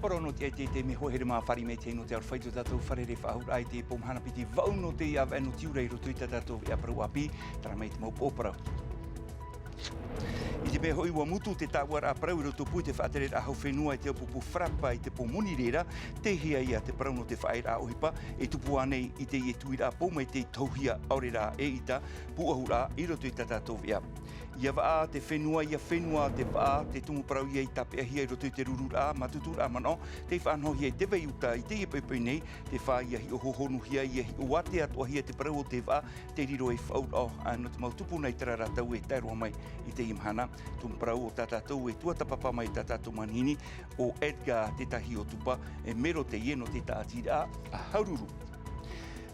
Poro no te me hohere mā whari me te no te arwhaitu tātou wharere whahur ai te po mahana piti vau no te av anu tiurai roto i tātou e aparu api, tara mei te mau pōparau. I te pēhoi ua mutu te tāwara a parau i roto pui te whaatere a hau whenua i te upupu whrapa i te pomoni rera, te hia ia te parau no te whaera a ohipa, e tupu anei i te i e tuira pō mai te tauhia aurera e ita, puahura i roto i tātou vea. Ia waa te whenua ia whenua te waa te tumu parau ia i tapea hia i roto i te rurura matutura mano, te whanhohia i te veiuta i te iepepei nei, te wha ia hi o hohonu hia ia hi o wate atua hia te parau o te waa, te riro e whaurao, no te mautupu nei tera ratau e tairoa mai i te imhana, tumu parau o tātātou e tuatapapa mai tātātou manhini, o Edgar te tahi o tupa, e mero te ieno te tātira a haururu.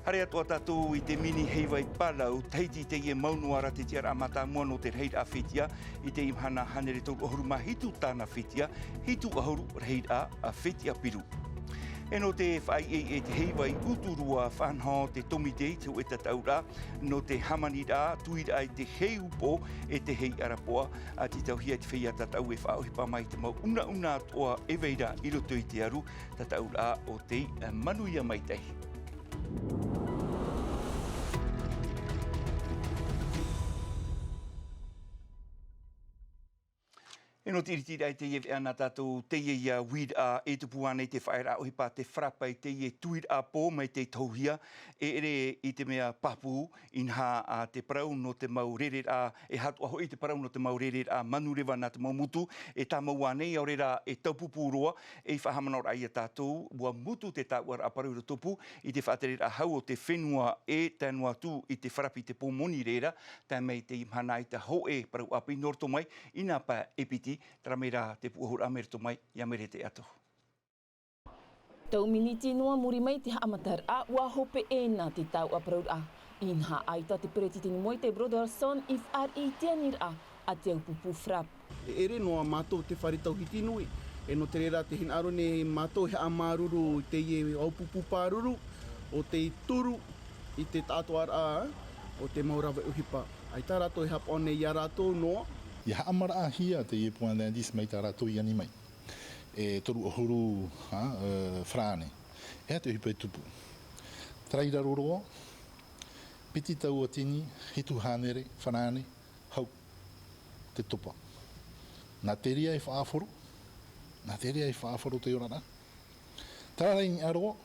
Hare atua tātou i te mini heiwai palau, teiti te ie maunuara te tiara amata mono te reid a whitia, i te imhana hanere tau ahuru mahitu tāna whitia, hitu ahuru reid a whitia piru. E no te whai e te heiwai uturua whanho te tomite te o eta taura, no te hamanira tuira ai te hei upo e te hei arapoa, a te tauhia te whia tatau e whaohipa mai te mau una toa e veira i roto i te aru, tataura o te manuia mai tehi. E no tiritira i te iewe ana tātou te ia wid a e tupu anei te whaera ohipa te whrapa i te ie tuir a pō mai te tauhia e ere i te mea papu inha a te parau no te mau rere a e hatu aho i te parau no te mau rere a manurewa na te mau mutu e tā mau anei aurera e taupupu roa e whahamana ora i a tātou ua mutu te tāuara a parau ro tupu i te whaatere a hau o te whenua e tanua tū i te wharapi te pōmoni rera tā mei te imhana i te ho e parau api norto mai ina pa e piti tara meira te puahura amerto mai ia mere te ato. Tau miniti noa muri mai te amatar a ua hope e nā te tau a parau a. Inha aita te peretitini moi te brother son if ar e tianir a te upupu frap. E ere noa mātou te wharitau hiti nui. E no te rera te hinaro ne mātou he amaruru te ie aupupu pāruru o te turu i te tātoar a o te maurawe uhipa. Ai tā rato he hapone ia rato noa. Ia amara hia te iepuan landis mai tā rato i ani mai. E toru ohuru whrāne. Ea te hipai tupu. Traira roroa, piti tau atini, hitu hānere, whanane, hau, te topa. Nā te ria e whaaforo. Nā te ria e whaaforo te orana. Tārai ni aroa,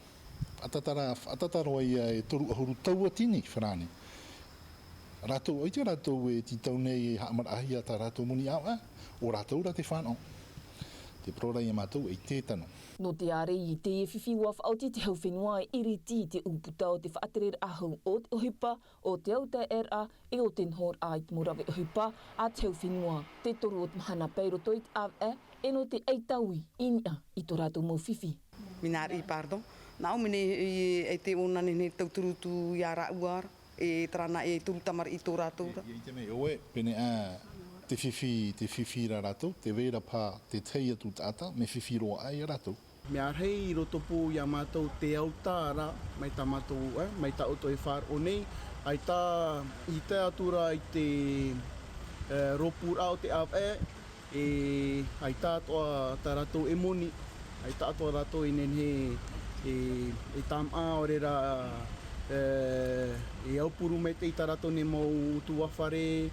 atataroa ia e toru ohuru tau atini, whanane. Rātou, oiti rātou e ti tau nei haamarahia tā rātou muni au, o rātou rā te whanau. Te prora i mātou e tētano. No te are i te e whiwhi ua whaoti te hau whenua e iri ti te uputa o te whaatere ahau o te ohipa, o te auta era e o te nhor a i te morawe ohipa a te hau whenua. Te toru o te mahana peirotoit a e no te eitaui inia i tō rātou mau whiwhi. Minari, pardon. Nā o mene e te onane ne tauturutu i ara uara. E trana e turu tamar i tō rātou. I te mei oe, pene a te whiwhi ra rātou, te vera pā te tei atu tāta, me whiwhi roa ai rātou. Mea rei i roto pū i a mātou te autāra, mai tā mātou, mai tā oto e whār o nei, ai tā i te atura i te ropura o te awe, ai tā toa tā rātou e moni, ai tā toa rātou i nenhe e tam a o rera e aupuru mai te i tarato ne mau tuawhare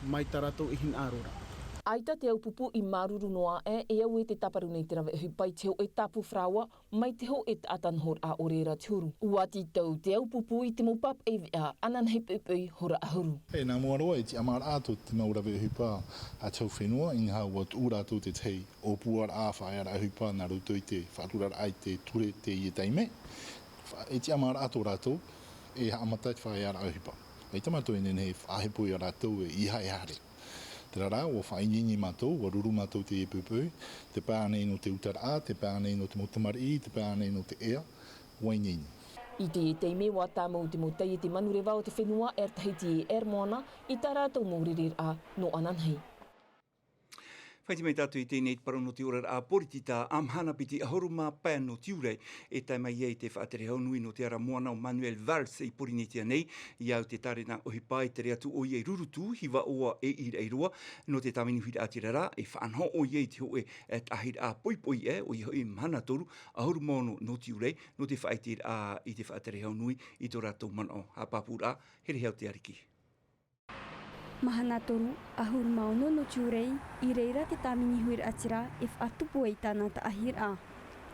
mai tarato i hin arora. Aita te aupupu i maruru noa e au e te taparu nei te rawe hupai te ho e tapu whraua mai te ho e te atanhor a orera te huru. Uati tau te aupupu i te maupap e vea anan hei pupui hora ahuru. Hei, nā mua roa i te amara ātou te maurawe hupa a tau whenua, i ngā ua ūrātou te tei o puar a whaera hupa nā rautou i te whāturar ai te ture te i teime. E te amara ato rātou, e haamata te whae ara auhipa. E tamato inen he whahepoi a rātou e iha e hare. Te rara, o whainini mātou, o ruru mātou te epupui, te pānei no te utara, te pānei no te motamari, te pānei no te ea, wainini. I te e teime wā tāmau te motai e te manurewa o te whenua tahiti e moana, i tā rātou mōrerer a no ananhei. Paiti mai tātou I tēnei te parano te ora a poritita a mahana piti ahoru mā pēno tiurai e tai mai ei te whaatere haunui no te ara moana o Manuel Valls I porinitia nei I au te tare nā ohi pai te rea tu o iei rurutu hiwa oa e ireiroa no te tamini hui ātira rā e whaanho o iei te hoe e tahir a poipoi e o I hoi mahana toru ahoru mono no tiurai no te whaetir a I te whaatere haunui I tō rātou mana o a papura here heo te ariki. Mahana toru, ahur mauno no tiurai, I reira te tamini huir atira if atupu ei tāna ta ahir a.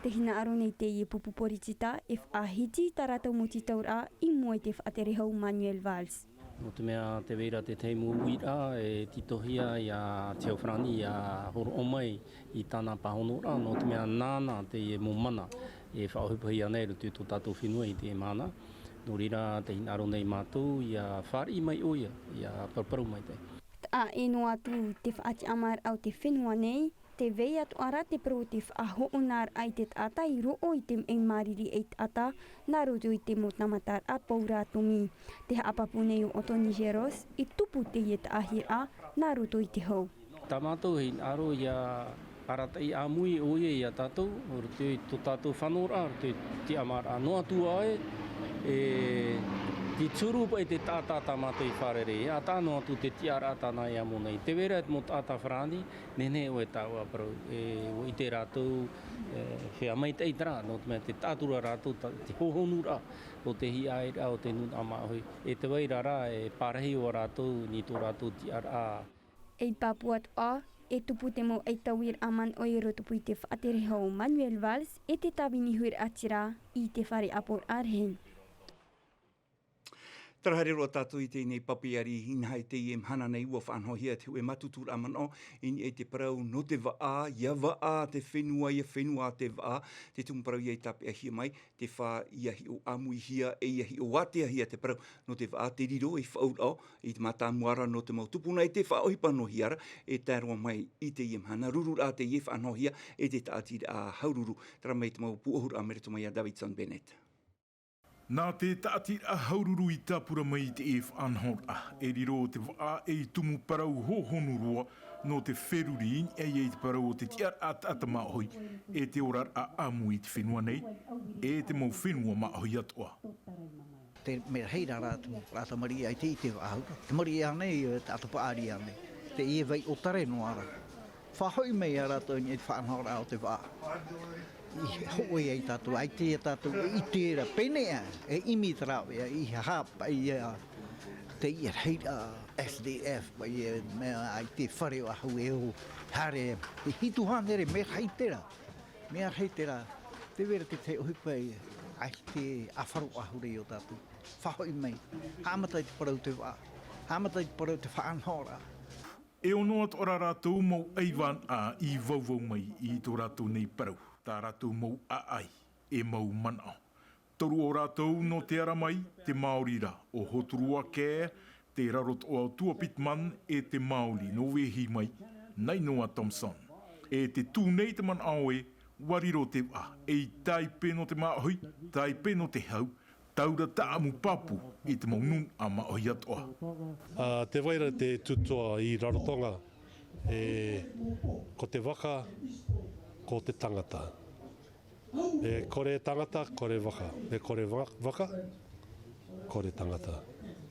Te hina aro nei te I pupu poritita if a hiti ta rātau muti taura I mua te whaatere hau Manuel Valls. No te mea te weira te teimu uira e titohia I a te Aufrani I a horo omai I tāna pahonora. No te mea nāna te mo mana e whaohipahi anei rutu tō tātou whenua I te mana. No rira te hina aro nei mātou I a whāri mai oia I a parparu mai te. A eno atu te whaati amar au te whenua nei, te vei atu ara te pro te whahoonar ai te tata I roo I te mariri e tata, nā roto I te motamatar a paura tomi. Te haapapu nei o Otoni Jeros, I tupu te ie ta ahir a, nā roto I te hau. Tā mātou hei aro I a arata I a mui oia I a tātou, o roto I tō tātou whanora, roto I te amar a noa tua ai, e Ti turu pai te tātata mātou I wharere, a tāno atu te tiara tāna I amo nei. Te wera mo tāta wharani, nene o e tāua parau. O I te rātou, whea mai te itara, no te mea te tātura rātou, te hohonura, o te hi aira o te nuna amahui. E te waira rā, e pārahi o rātou, ni tō rātou tiara. E pāpuat a, e tupu te mo e tauir aman o I rotopu I te whaatere hau Manuel Valls, e te tawini huir atira I te whare apor arhen. Tarahare roa tātou I tēnei papiari hinhai te I mahana nei ua whanhohia te ue matutura amano ini e te parau no te waa, ia waa te whenua, ia whenua te waa, te tumuparau ia I tape ahia mai, te wha ia hi o amui hia, e ia hi o watea hia te parau no te waa, te riro I whaurao, I te mātāmuara no te mautupuna, e te whaohipa no hiara, e tāroa mai I te I mahana, rurura te ie whanhohia, e te tātira a haururu, tara mai te mau puahura a mereto mai a Davidson Bennett. Nā te tāti a haururu I tāpura mai te e whanhora, e riro te waa e tumu parau hohonurua no te wheruri e te parau o te tiar ata mahoi, e te orar a amu I te whenua nei, e te mau whenua mahoi atoa. Te mea heira rāta mari ai te I te wahauka. Te mari anei, te atapaari anei. Te ie vei o tare no ara. Whahoi mei a rātou ni e te whanhora o te waa. I hoi ai tātou, ai te tātou, I tēra penea, e imi tarau, I hapa, te ia heira SDF, mea ai te whare o ahu e o hare, I hitu hanere, mea heitera, te vera te ohipai, ai te awharu ahure o tātou, whahoi mei, hamatai te parau te wā, hamatai te parau te whaanhora. E ono at ora rātou mau aiwan a I vauvau mai I tō rātou nei parau. Tā rātou mau aai, e mau manao. Toru o rātou no te ara mai, te Māorira o Hoturua Kē, te rarot o Tuapitman e te Māori no wehi mai, nei noa Thompson. E te tūnei te man aoe, wariro te wā, e taipe no te māhoi, taipe no te hau, taura taamu papu I te maunung a maoi atoa. Te waira te tutoa I Rarotonga, ko te waka, ko te tangata. E kore tangata, kore waka. E kore waka, kore tangata.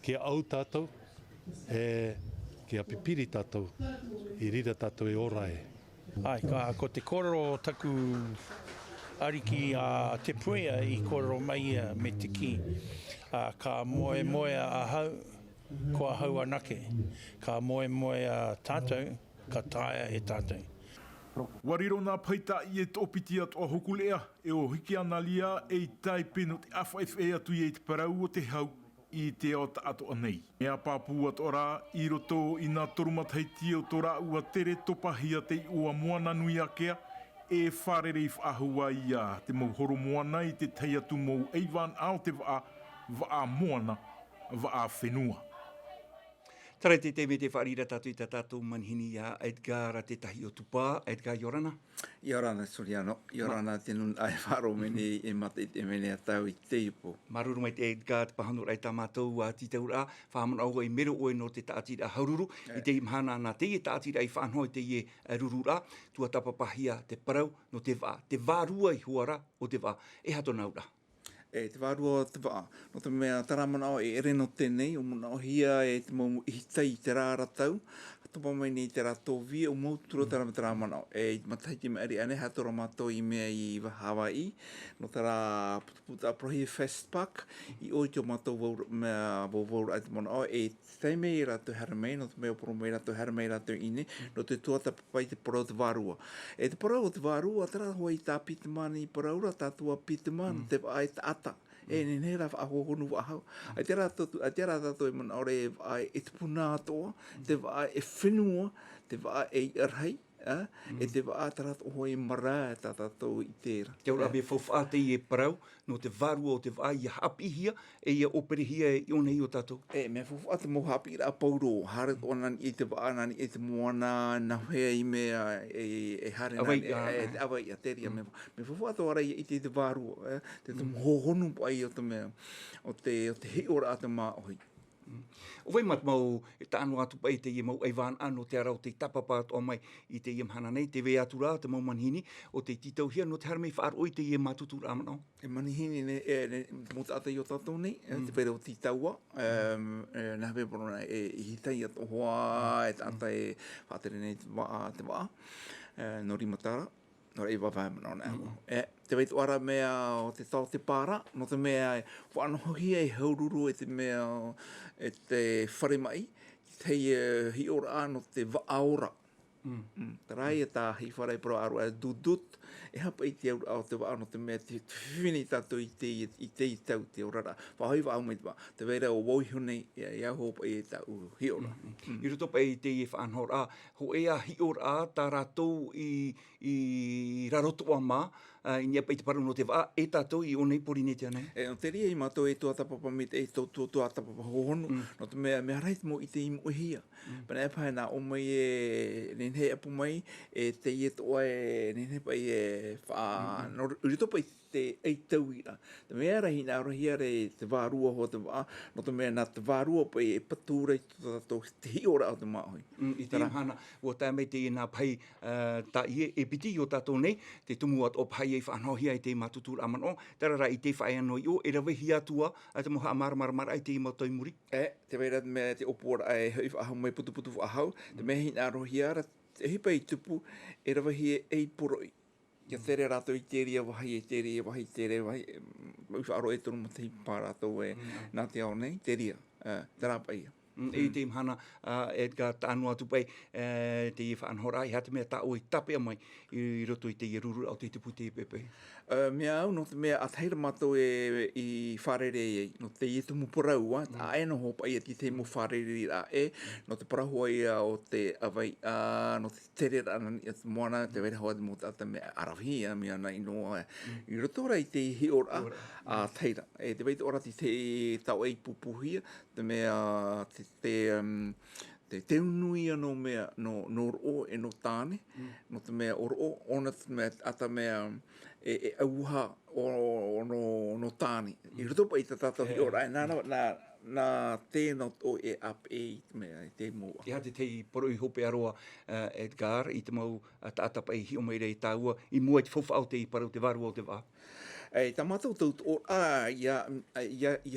Kia au tātou, kia pipiri tātou, I rira tātou e orai. Ai, ko te kororo taku ariki a te puea I kororo mai me te ki. Ka moe a hau, ko a hau anake. Ka moe a tātou, ka taia e tātou. Wariro nā paita I e tōpiti atoa hokulea, e o hiki ana lia e taipe no te awhaiwhe atu I te parau o te hau I te o ta atoa nei. Mea pāpū atoa rā, I roto I nā torumatheiti o tō rā ua tere topahia te ua moana nui akea, e wharere I whaahua I a te mau horo moana I te tei atu mau eiwan ao te waa moana, waa whenua. Tara te me te whaarira tatu i ta tatu manhini a Edgar a te tahi o tupā. Edgar Yorana. Yorana Soriano. Yorana te nun ai wharo mene e mata i te mene a tau i te ipo. Maruru mai te Edgar te pahanu rai tā mātou a titaura. Whahamana au i mero oe no te taati a haururu. I te mahana nā te i taati i whanhoi te i rurura. Tua tapapahia te parau no te wā. Te wārua i huara o te wā. E hato naura. Te wārua te wā. No te mea taramana o e ere no tēnei, o muna o hia e te mau i tai te rāra tau. Hatopa mai nei te rātou via o mautura taramana o. E matai te mea eri ane, hatora mātou i mea i Hawaii. No te rā puta prohi Fest Park. I oi te o mātou mea waura ai te mana o. E tei mei rātou haramei, no te mea oporo mei rātou haramei rātou ine. No te tuata papai te parau te wārua. E te parau o te wārua, tera hoa i tā pitamani i paraura, tātua pitamani, te ai te ata. E nei rā whaahonu wahau. Ai te rā tātou e mana ore e te puna atoa, te wā e whenua, te wā e arhei, e te wā te rātou hoi mara tā tātou i tērā. Te ora me whawha te i e parau, no te wārua o te wā i hapi hia, e i opere hia e ona i o tātou. Me whawha te mo hapi rā pauro, hare o nani i te wā, nani i te moana, na hea i mea e hare nani, e awai a teria. Me whawha te ora i te wārua, te hohonu pai o te mea, o te hi ora a te mā ohi. O wei mat mau e tānu atu pai te i mau ai wān ano te arau te tapapāt o mai i te i mhana nei, te wei atu rā, te mau manhini, o te titau hia, no te haramei whaar oi te i matutu rā manao. E manhini ne, mo te ata i o tātou nei, te pere o titaua, nā hawea porona e hitai ato hoa, e tata e whātere nei te wā, no rimatara. No rei wawai mana ona e. Te weitu ara mea o te tau te pāra, no te mea whaanohia e haururu e te mea e te whare mai, te hi ora no te waaora. Te rai e tā hi whare pro aru e dudut, e hapa i te aura o te waa no te mea te whiwhini tātou i te i tau te orara. Whahoi wa au mai te waa, te weira o woihunei e au hopa i e tau hi ora. I roto pa i te i whaanhora, ho ea hi ora tā rātou i rarotoa mā, i nia pa i te paru no te waa, e tātou i onei pori ne te anei. No te ria i mātou e tua tapapa me te e tua tapapa hohonu, no te mea reit mo i te imu hia. Pana e pahe nā o mai e nenhei apu mai, e te i e toa e nenhei pa i e wha, no rito pa i te eitau ira. Te mea rahi nā rohia re te wārua ho te waa, no te mea nā te wārua pa i e patūrei te hi ora o te māhoi. I te imhana, o tā mei te i nā pai tā i e piti o tātou nei, te tumu at o pai e whaanohia i te matutur amano, tarara i te whae anō i o, e rawe hi atua, a te moha amara ai te i mau taimuri. Te weira me te opora ai hui whaahau mai putu whaahau, te mea hi nā rohia ara, te hipa i tupu, e rawe hi e poroi. Kia tere rātou i teria wahi, tere wahi, whaaro e tono mo te hipa rātou e nā te ao nei, teria, te rāpa ia. E te imhana, Edgar, tānu atu pai, te i whaanhora, i hate mea tā o i tape a mai, i roto i te i ruru au te tupu te i pepe. Mea au, no te mea ataira mātou i wharere e, no te i tumu parau, a e no hopa i te mo wharere a e, no te parahua i o te awai, no te tere rana i te moana, te wera hoa te mo tata mea arahi, mea na inoa. I roto ora i te hi ora a teira. E te weit ora te tau ei pupuhia, te mea te teunui no mea no ro e no tāne, no te mea oro, ona te mea ata mea e auha o no tāne. I roto pa i te tātou hi ora, nā tēnā o e ap e i te mea, i te mua. I hate te i poro i hope aroa, Edgar, i te mau tāta pa i hi o meire i tāua, i mua i te whawhau te i parau te waru o te wā. Tā mātou tau ia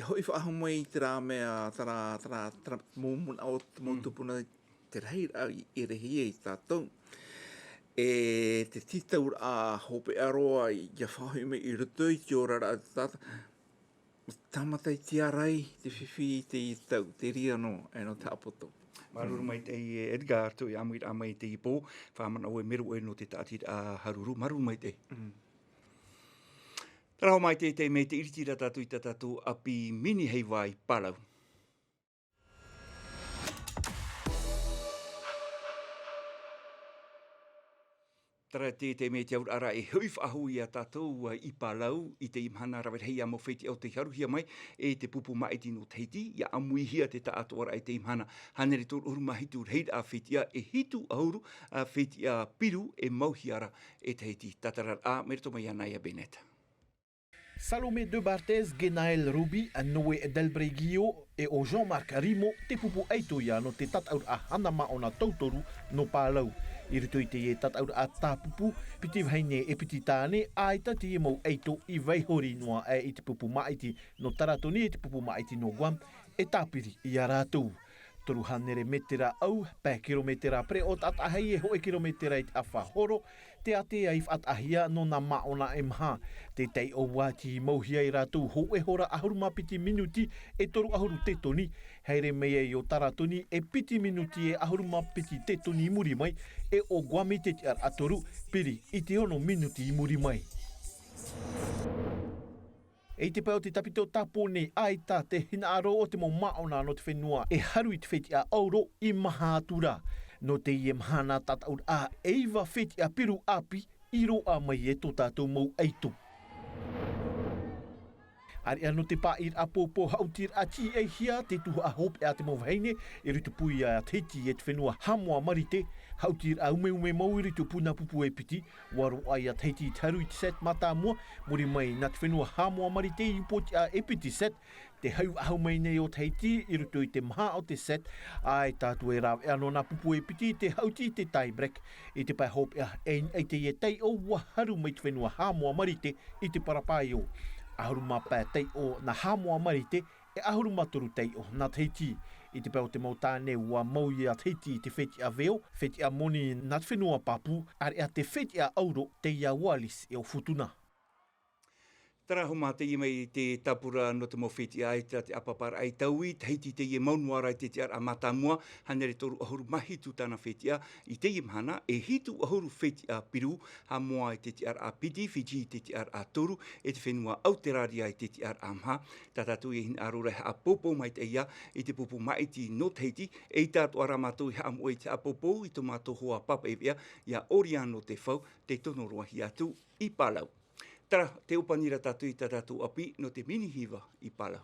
hoi whaahau mai te rā mea tara mōmuna o te mautupuna te rei rā i rehi e i tātou. E te titau a hope aroa ia whahau mai i ruto i te ora rā tātou. Tamatai tiurai te whiwhi te i tau, te ria no, e no te apoto. Maruru mai te i Edgar, tu i amuir a mai te i pō, whaamana o e meru e no te tātira a haruru, maruru mai te. Rau mai te me te iritira tātou i tātou api mini hei wai palau. Tara te me te aura e huif ahu i a tātou I pālau I te imhana rawet hei amo wheti au te haruhia mai e te pupu maiti no teiti ia amui hia te tātou ara i te imhana hanere tō uruma hitu heid a whetia e hitu auru a whetia piru e mauhiara e teiti tatarar a merito mai anai a Beneta. Salomé de Barthez, Genael Ruby, Noé Delbregio e o Jean-Marc Rimo te pupu eitoia no te tataur a hanama o na tautoru no pālau. I ruto I te e tataur a tāpupu, piti vhaine e piti tāne, a I tati e mau eito I veihori noa I te pupu maiti no taratoni e te pupu maiti no Guam, e tāpiri I a rātou. Toru hanere metera au, pē kilometera pre o tatahei e hoe kilometera I te awhahoro, te ate a I whatahia no na maona e maha. Te tei o wāti I mauhia I rātou ho e hora ahuruma piti minuti e toru ahuru te toni. Heire mea I o taratoni e piti minuti e ahuruma piti te toni I muri mai e o Guami te te ar atoru piri I te ono minuti I muri mai. E te pau te tapito tapo nei aita te hina aro o te mo maona no te whenua e haru I te wheti a auro I maha atura. No te I mahana tataur a eiva wheti a piru api I roa mai e tō tātou mau eito. Ari ano te pā Ir apopo hautir a ti e hia te tuha a hope a te mawhaine e ritu pui a teiti e te whenua hamua marite hautir a ume mau I ritu puna pupu e piti waro ai a teiti taru I te set mata mua muri mai na te whenua hamua marite I poti a e piti set te hau ahau mai nei o teiti I ritu I te maha o te set ai tātu e rāw e ano na pupu e piti te hauti te tie break I te pai hope a e te e tei o waharu mai te whenua hamua marite I te parapai o. Ahuruma pā tei o na hamua marite e ahuruma toru tei o na teiti. I te pēo te mau tāne ua mau I a teiti I te wheti a veo, wheti a moni na te whenua papu, are a te wheti a auro te ia walis e o futuna. Tara homa te I mai te tapura no te mawheti ai te apapara ai taui, teiti te I maunuara I te te ar a matamua, hanere toru ahuru mahitu tāna whetia, I te imhana, e hitu ahuru whetia piru, ha moa I te te ar a piti, Fiji te te ar a toru, e te whenua auteraria I te te ar a mha, tātātu e hin arura a popo mai te ia, I te popo maiti no teiti, e tātu ara mātou I hamu e te apopo, I to mātou hoa papa e vea, ia oriano te whau, te tonorua hi atu I Palau. Tara, te upanira tātu I tātou api no te minihiva I Palau.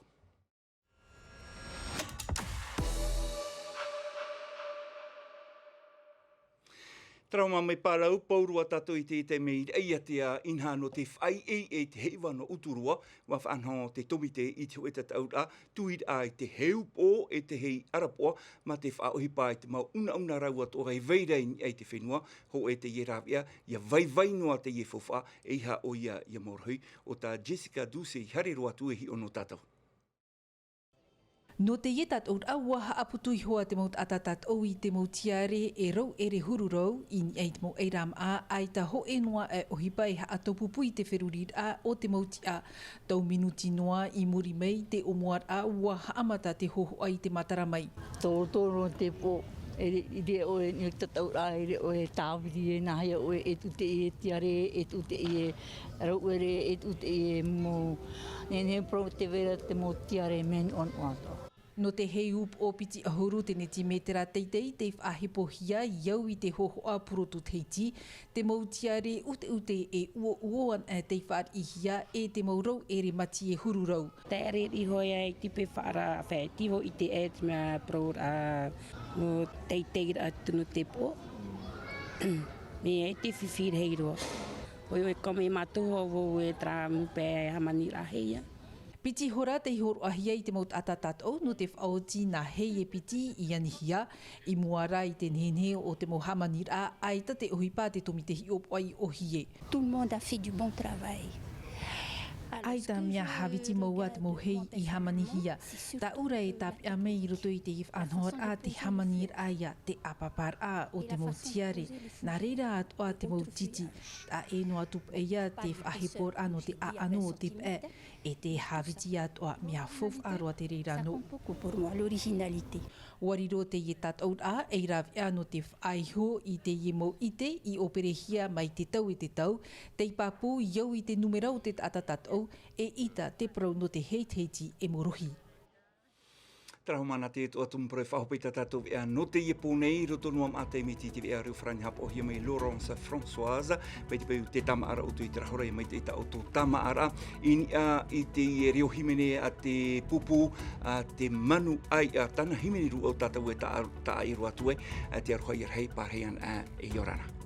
Trauma mai Palau, paurua tātou I te mei eia te inha no te whai e te heiwa no uturua, wa whanho te tomite I te hueta taura, tuid ai te heupo e te hei arapoa, ma te whaohipa I te mau una raua tō rei veirein e te whenua, ho e te ierawia, ia vainoa te iefofa, e iha o ia morhui, o tā Jessica Duse I hare roa tuehi ono tātou. No te ietat o awa aputu I hoa te maut atatat o I te mautiare e rau ere hururau I eit mo eiram a ai ta ho e noa e ohipa I ha atopupu I te wherurir a o te mauti a tau minuti noa I muri mei te omoar a ua haamata te hoho ai te matara mai. Tōtoro te po I re o e ni tatau a I re o e tāwiri e nahia o e tu te e tiare e tu te e rau ere e tu te e mo nene pro te vera te mo tiare men on oato. No te hei up o piti ahuru te neti metera teitei te whahipohia iau I te hohoa purotu teiti, te mautiare ute e uoan e te whaar ihia e te maurau ere mati e hururau. Te are I hoia I tipe whaara whaetivo I te et mea pro mo teitei atu no te po. Me e te whiwhir heiroa. Hoi oi kome matuho wo e tra mupe hamani raheia. Piti hora te horo ahia I te maut atatat o no te whaoti na hei e piti I anihia I muara I te nene o te mohamanir a aita te ohipa te tomitehi o ai ohie. Tout le monde a fait du bon travail. Aita mea hawiti maua te mauhei I hamanihia. Ta ura e tapi a mei I roto I te if anhor a te hamanir aia te apapar a o te mautiare. Nā reira atoa te mautiti. Ta e no atup eia te whahipor ano te a ano o te pe. E te hawiti atoa mea fof aroa te reira no. Wariro te ie tātou a e rawi ano te whaiho I te ie mau ite I operehia mai te tau e te tau. Te papu iau I te numerau te atatatou e ita te prau no te heiteiti e morohi. Trahumana te to atum pro whahopita tātou e no te iepo nei roto nuam a te miti te ea riu franihap o hia mai Laurence Françoise pei te peu te tamaara o tui trahora i mai te ita o tō tamaara ini a i te reo himene a te pupu a te manu ai a tana himene ru o tātou e ta airu atue te aruha i rhei pārhean e Iorana.